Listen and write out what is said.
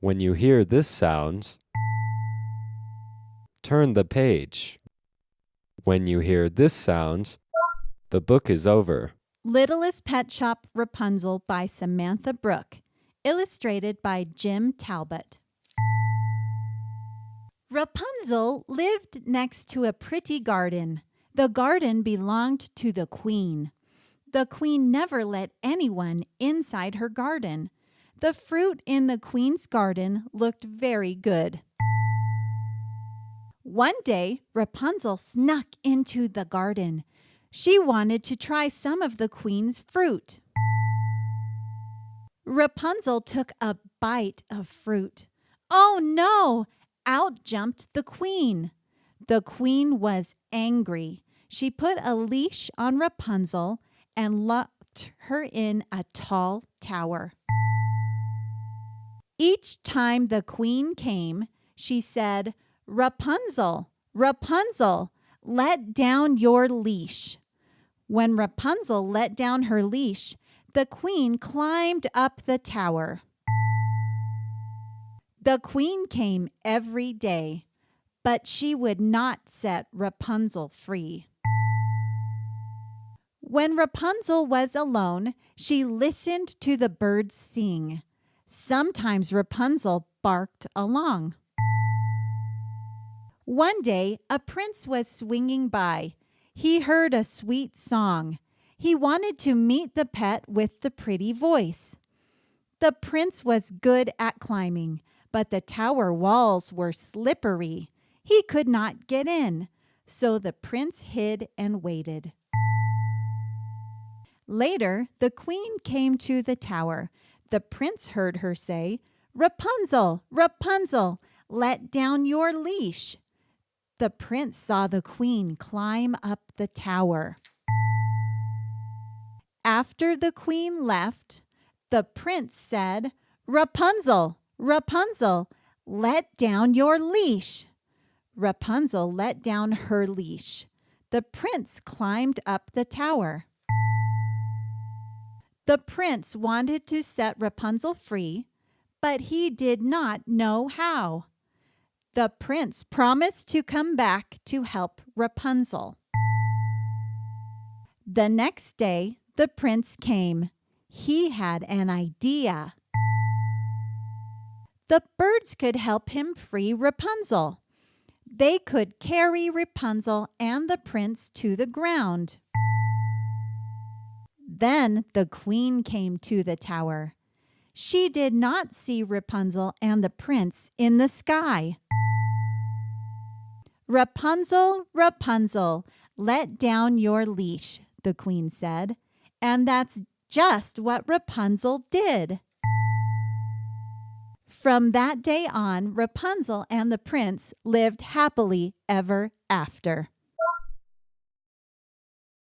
When you hear this sound, turn the page. When you hear this sound, the book is over. Littlest Pet Shop Rapunzel by Samantha Brooke. Illustrated by Jim Talbot. Rapunzel lived next to a pretty garden. The garden belonged to the queen. The queen never let anyone inside her garden. The fruit in the queen's garden looked very good. One day, Rapunzel snuck into the garden. She wanted to try some of the queen's fruit. Rapunzel took a bite of fruit. Oh no! Out jumped the queen. The queen was angry. She put a leash on Rapunzel and locked her in a tall tower. Each time the queen came, she said, "Rapunzel, Rapunzel, let down your leash." When Rapunzel let down her leash, the queen climbed up the tower. The queen came every day, but she would not set Rapunzel free. When Rapunzel was alone, she listened to the birds sing. Sometimes Rapunzel barked along. One day, a prince was swinging by. He heard a sweet song. He wanted to meet the pet with the pretty voice. The prince was good at climbing, but the tower walls were slippery. He could not get in, so the prince hid and waited. Later, the queen came to the tower. The prince heard her say, "Rapunzel, Rapunzel, let down your leash." The prince saw the queen climb up the tower. After the queen left, the prince said, "Rapunzel, Rapunzel, let down your leash." Rapunzel let down her leash. The prince climbed up the tower. The prince wanted to set Rapunzel free, but he did not know how. The prince promised to come back to help Rapunzel. The next day, the prince came. He had an idea. The birds could help him free Rapunzel. They could carry Rapunzel and the prince to the ground. Then the queen came to the tower. She did not see Rapunzel and the prince in the sky. "Rapunzel, Rapunzel, let down your leash," the queen said. And that's just what Rapunzel did. From that day on, Rapunzel and the prince lived happily ever after.